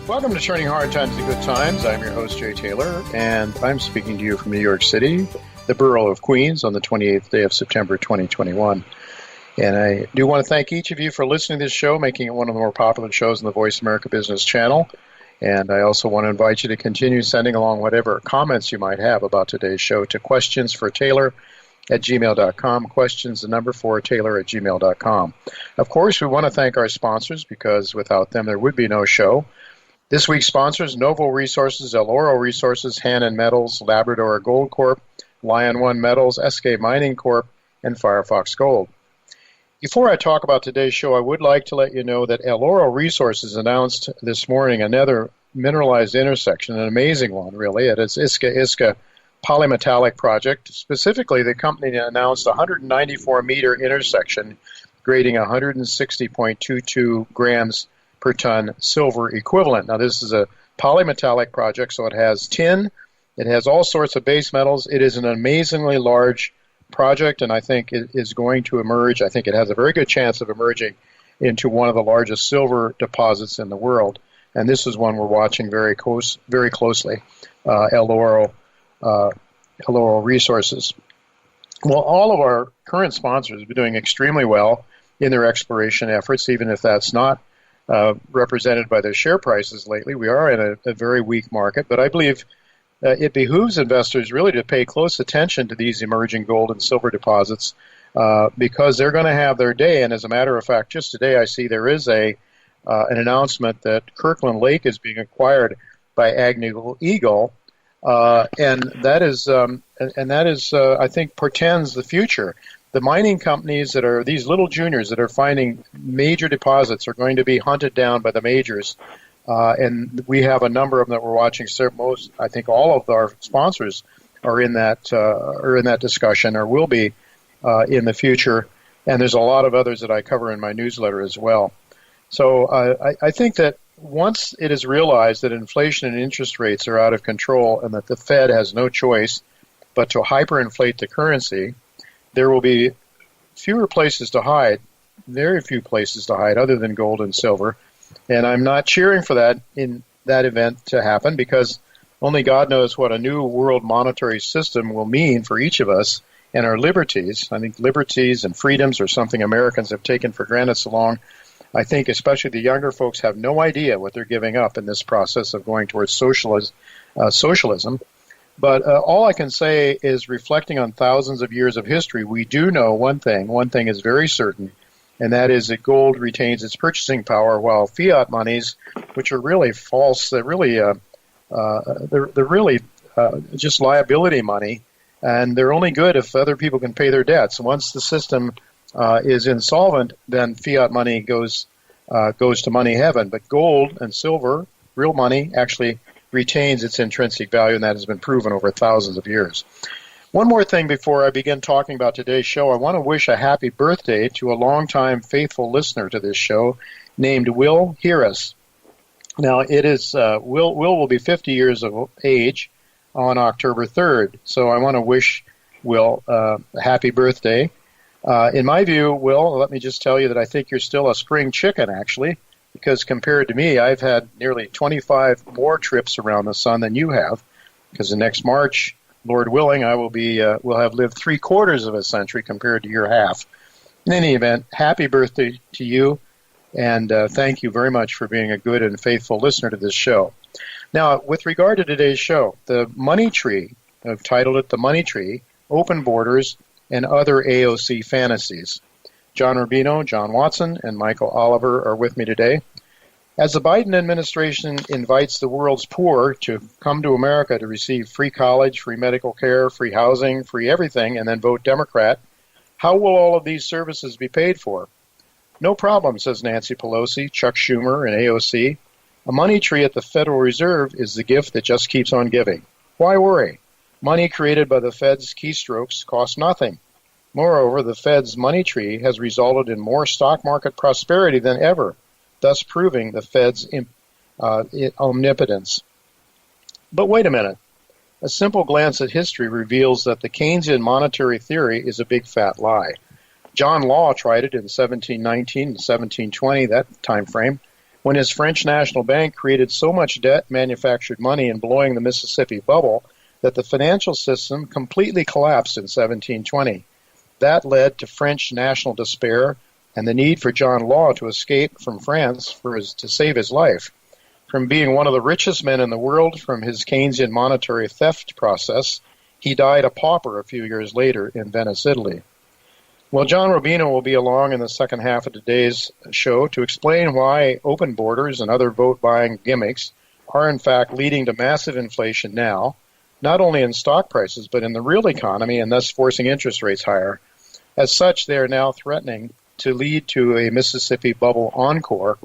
Welcome to Turning Hard Times to Good Times. I'm your host, Jay Taylor, and I'm speaking to you from New York City, the borough of Queens, on the 28th day of September 2021. And I do want to thank each of you for listening to this show, making it one of the more popular shows on the Voice America Business Channel. And I also want to invite you to continue sending along whatever comments you might have about today's show to questionsfortaylor@gmail.com, questions, the number 4, Taylor@gmail.com. Of course, we want to thank our sponsors, because without them there would be no show. This week's sponsors: Novo Resources, El Oro Resources, Hannon Metals, Labrador Gold Corp, Lion One Metals, SK Mining Corp, and Firefox Gold. Before I talk about today's show, I would like to let you know that El Oro Resources announced this morning another mineralized intersection, an amazing one, really, at its Iska polymetallic project. Specifically, the company announced a 194-meter intersection grading 160.22 grams per ton silver equivalent. Now, this is a polymetallic project, so it has tin, it has all sorts of base metals. It is an amazingly large project, and I think it is going to emerge. I think it has a very good chance of emerging into one of the largest silver deposits in the world, and this is one we're watching very closely, El Oro Resources. Well, all of our current sponsors have been doing extremely well in their exploration efforts, even if that's not represented by their share prices lately. We are in a very weak market, but I believe it behooves investors really to pay close attention to these emerging gold and silver deposits because they're going to have their day. And as a matter of fact, just today I see there is an announcement that Kirkland Lake is being acquired by Agnico Eagle, and that is I think portends the future. The mining companies that are these little juniors that are finding major deposits are going to be hunted down by the majors, and we have a number of them that we're watching. Most, I think, all of our sponsors are in that discussion, or will be in the future. And there's a lot of others that I cover in my newsletter as well. So I think that once it is realized that inflation and interest rates are out of control, and that the Fed has no choice but to hyperinflate the currency, there will be fewer places to hide, very few places to hide other than gold and silver. And I'm not cheering for that in that event to happen, because only God knows what a new world monetary system will mean for each of us and our liberties. I think liberties and freedoms are something Americans have taken for granted so long. I think especially the younger folks have no idea what they're giving up in this process of going towards socialism. But all I can say is, reflecting on thousands of years of history, we do know one thing. One thing is very certain, and that is that gold retains its purchasing power, while fiat monies, which are really false, they're really just liability money, and they're only good if other people can pay their debts. Once the system is insolvent, then fiat money goes to money heaven. But gold and silver, real money, actually retains its intrinsic value, and that has been proven over thousands of years. One more thing before I begin talking about today's show. I want to wish a happy birthday to a longtime faithful listener to this show named Will Heras. Now, it is Will be 50 years of age on October 3rd, so I want to wish Will a happy birthday. In my view, Will, let me just tell you that I think you're still a spring chicken, actually, because compared to me, I've had nearly 25 more trips around the sun than you have, because the next March, Lord willing, I will have lived 3/4 of a century compared to your half. In any event, happy birthday to you, and thank you very much for being a good and faithful listener to this show. Now, with regard to today's show, the Money Tree, I've titled it The Money Tree, Open Borders, and Other AOC Fantasies. John Rubino, John Watson, and Michael Oliver are with me today. As the Biden administration invites the world's poor to come to America to receive free college, free medical care, free housing, free everything, and then vote Democrat, how will all of these services be paid for? No problem, says Nancy Pelosi, Chuck Schumer, and AOC. A money tree at the Federal Reserve is the gift that just keeps on giving. Why worry? Money created by the Fed's keystrokes costs nothing. Moreover, the Fed's money tree has resulted in more stock market prosperity than ever, thus proving the Fed's omnipotence. But wait a minute. A simple glance at history reveals that the Keynesian monetary theory is a big fat lie. John Law tried it in 1719 and 1720, that time frame, when his French National Bank created so much debt, manufactured money, and blowing the Mississippi bubble that the financial system completely collapsed in 1720. That led to French national despair and the need for John Law to escape from France to save his life. From being one of the richest men in the world from his Keynesian monetary theft process, he died a pauper a few years later in Venice, Italy. Well, John Rubino will be along in the second half of today's show to explain why open borders and other vote-buying gimmicks are in fact leading to massive inflation now, not only in stock prices, but in the real economy, and thus forcing interest rates higher. As such, they are now threatening to lead to a Mississippi bubble encore.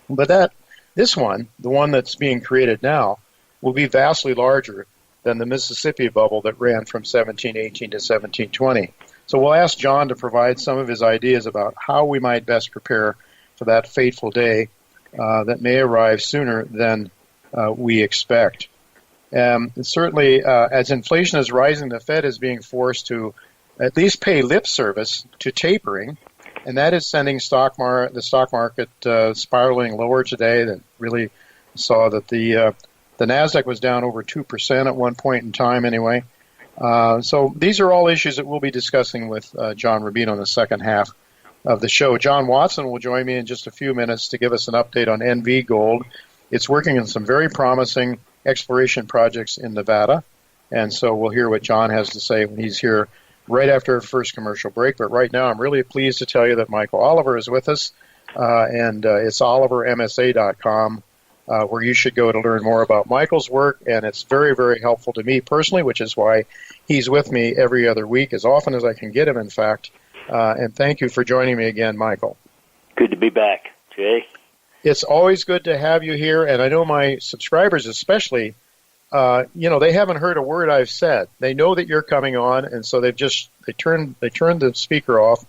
But this one, the one that's being created now, will be vastly larger than the Mississippi bubble that ran from 1718 to 1720. So we'll ask John to provide some of his ideas about how we might best prepare for that fateful day that may arrive sooner than we expect. Certainly, as inflation is rising, the Fed is being forced to at least pay lip service to tapering, and that is sending the stock market spiraling lower today. That really saw that the NASDAQ was down over 2% at one point in time anyway. So these are all issues that we'll be discussing with John Rubino in the second half of the show. John Watson will join me in just a few minutes to give us an update on NV Gold. It's working on some very promising exploration projects in Nevada, and so we'll hear what John has to say when he's here right after our first commercial break. But right now, I'm really pleased to tell you that Michael Oliver is with us, and it's olivermsa.com, where you should go to learn more about Michael's work, and it's very, very helpful to me personally, which is why he's with me every other week, as often as I can get him, in fact. And thank you for joining me again, Michael. Good to be back, Jay. It's always good to have you here, and I know my subscribers especially, they haven't heard a word I've said. They know that you're coming on, and so they turned the speaker off.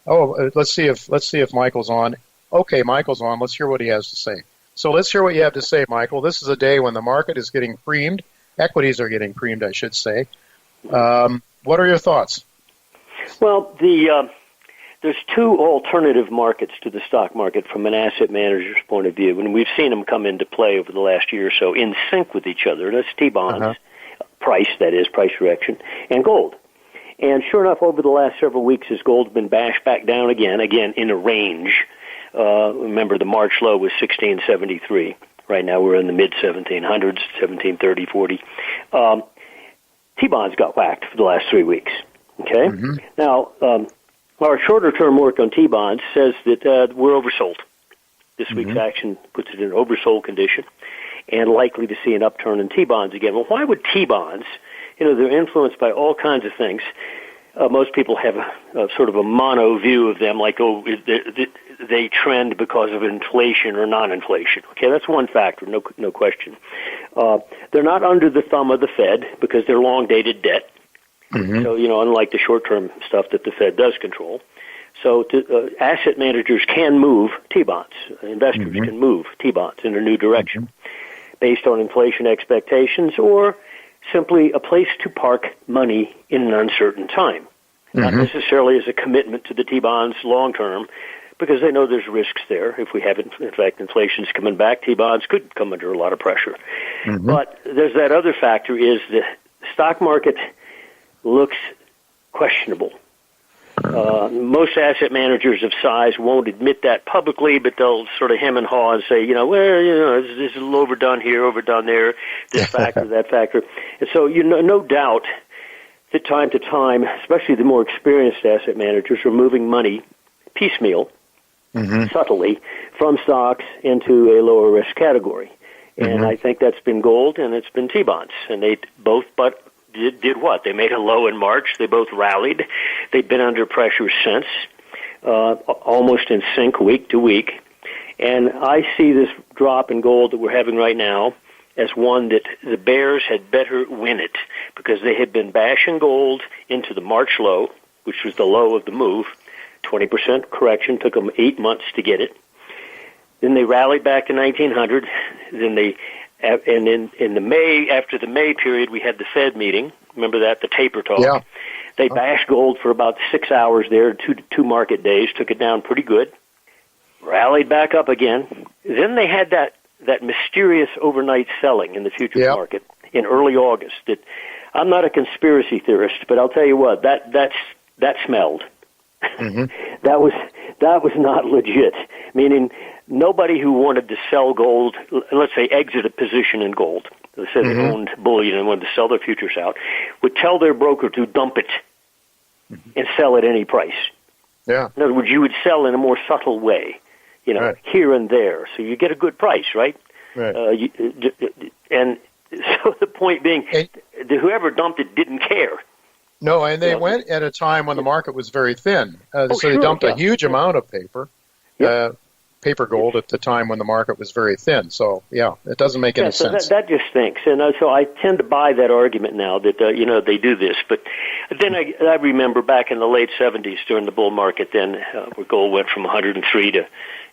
Oh, let's see if Michael's on. Okay, Michael's on. Let's hear what he has to say. So let's hear what you have to say, Michael. This is a day when the market is getting creamed. Equities are getting creamed, I should say. What are your thoughts? Well, there's two alternative markets to the stock market from an asset manager's point of view, and we've seen them come into play over the last year or so in sync with each other. That's T-bonds, price direction, and gold. And sure enough, over the last several weeks, as gold's been bashed back down again in a range. Remember, the March low was 1673. Right now, we're in the mid-1700s, 1730, 40. T-bonds got whacked for the last 3 weeks. Okay? Mm-hmm. Now, our shorter-term work on T-bonds says that we're oversold. This week's action puts it in an oversold condition and likely to see an upturn in T-bonds again. Well, why would T-bonds, they're influenced by all kinds of things. Most people have a sort of a mono view of them, like, they trend because of inflation or non-inflation. Okay, that's one factor, no question. They're not under the thumb of the Fed because they're long-dated debt. Mm-hmm. So, unlike the short-term stuff that the Fed does control. So asset managers can move T-bonds. Investors can move T-bonds in a new direction based on inflation expectations or simply a place to park money in an uncertain time. Not necessarily as a commitment to the T-bonds long-term, because they know there's risks there. If we haven't, in fact, inflation's coming back, T-bonds could come under a lot of pressure. But there's that other factor is the stock market looks questionable. Most asset managers of size won't admit that publicly, but they'll sort of hem and haw and say, this is a little overdone here, overdone there, this factor, that factor. And so, no doubt that time to time, especially the more experienced asset managers, are moving money piecemeal, subtly, from stocks into a lower risk category. And I think that's been gold and it's been T-bonds. And they both did what? They made a low in March. They both rallied. They've been under pressure since, almost in sync week to week. And I see this drop in gold that we're having right now as one that the bears had better win it, because they had been bashing gold into the March low, which was the low of the move. 20% correction, took them 8 months to get it. Then they rallied back to 1900. Then and in the May, after the May period, we had the Fed meeting. Remember that, the taper talk? Yeah. They bashed gold for about 6 hours there, two market days, took it down pretty good. rallied back up again. Then they had that mysterious overnight selling in the futures market in early August. That I'm not a conspiracy theorist, but I'll tell you what, that smelled. Mm-hmm. That was not legit. Meaning nobody who wanted to sell gold, let's say exit a position in gold, let's say they owned bullion and wanted to sell their futures out, would tell their broker to dump it and sell at any price. Yeah. In other words, you would sell in a more subtle way, here and there, so you get a good price, right? Right. And so the point being, whoever dumped it didn't care. No, and they went at a time when the market was very thin. They dumped a huge amount of paper gold at the time when the market was very thin. So, it doesn't make any sense. That just stinks. And so I tend to buy that argument now that, they do this. But then I remember back in the late 70s during the bull market then, where gold went from $103 to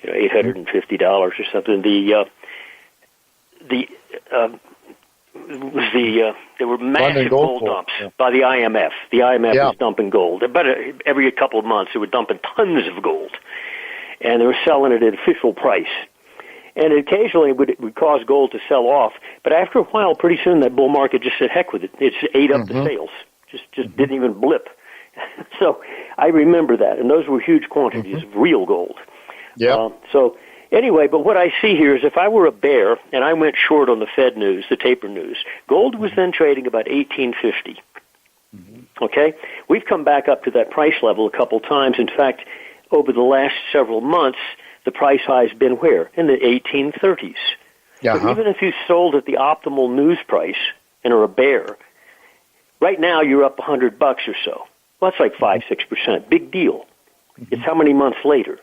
$850 or something. There were massive gold dumps by the IMF. The IMF was dumping gold. About every couple of months, they were dumping tons of gold, and they were selling it at official price. And occasionally it would cause gold to sell off, but after a while, pretty soon that bull market just said, heck with it. It ate up the sales. Just didn't even blip. So I remember that, and those were huge quantities of real gold. Yeah. Anyway, but what I see here is if I were a bear and I went short on the Fed news, the taper news, gold was then trading about $1,850. Okay? We've come back up to that price level a couple times. In fact, over the last several months, the price high has been where? In the 1830s. But even if you sold at the optimal news price and are a bear, right now you're up $100 or so. Well, that's like 5-6%. Big deal. It's how many months later?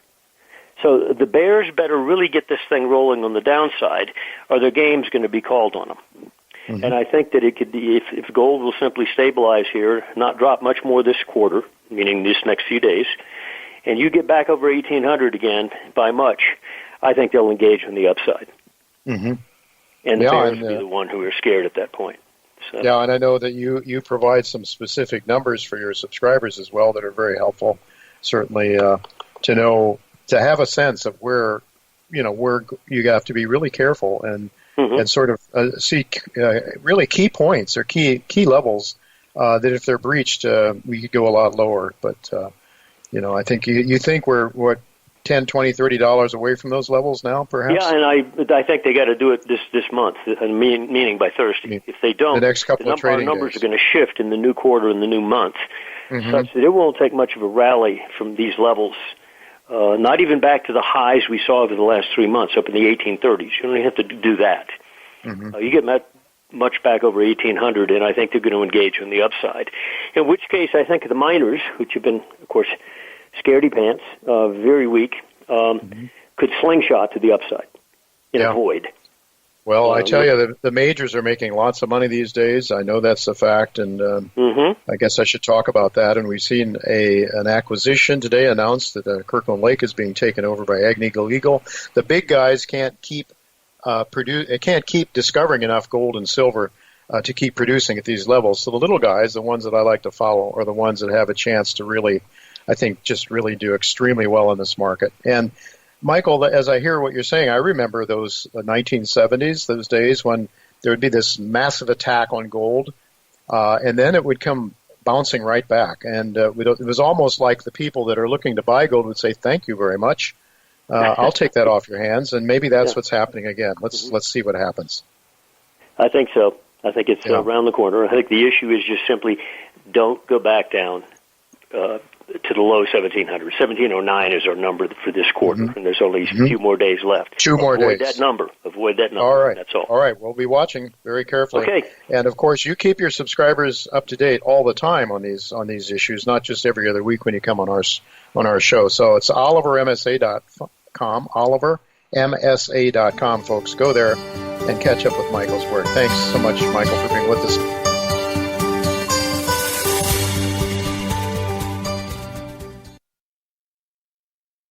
So the bears better really get this thing rolling on the downside, or their game's going to be called on them. And I think that it could be, if gold will simply stabilize here, not drop much more this quarter, meaning this next few days, and you get back over 1,800 again by much, I think they'll engage on the upside. And the bears will be the one who are scared at that point. So. Yeah, and I know that you provide some specific numbers for your subscribers as well that are very helpful, certainly to know, to have a sense of where you have to be really careful and sort of seek really key points or key levels that if they're breached, we could go a lot lower. But, I think you think we're, $10, $20, $30 away from those levels now, perhaps? Yeah, and I think they got to do it this month, meaning by Thursday. If they don't, the next couple of trading numbers days are going to shift in the new quarter and the new month, such that it won't take much of a rally from these levels. Not even back to the highs we saw over the last 3 months, up in the 1830s. You don't have to do that. You get much back over 1,800, and I think they're going to engage on the upside. In which case, I think the miners, which have been, of course, scaredy pants, very weak, could slingshot to the upside in a void. Well, I tell you, the majors are making lots of money these days. I know that's a fact, and I guess I should talk about that. And we've seen an acquisition today announced that Kirkland Lake is being taken over by Agnico Eagle. The big guys can't keep discovering enough gold and silver to keep producing at these levels. So the little guys, the ones that I like to follow, are the ones that have a chance to really, I think, just really do extremely well in this market. And Michael, as I hear what you're saying, I remember those 1970s, those days when there would be this massive attack on gold, and then it would come bouncing right back. And it was almost like the people that are looking to buy gold would say, "Thank you very much. I'll take that off your hands." And maybe that's what's happening again. Let's see what happens. I think so. I think it's around the corner. I think the issue is just simply don't go back down to the low 1,700. 1,709 is our number for this quarter, and there's only a few more days left. Avoid that number. All right. That's all. All right. We'll be watching very carefully. Okay. And of course, you keep your subscribers up to date all the time on these issues, not just every other week when you come on our show. So it's OliverMSA.com. OliverMSA.com, folks. Go there and catch up with Michael's work. Thanks so much, Michael, for being with us.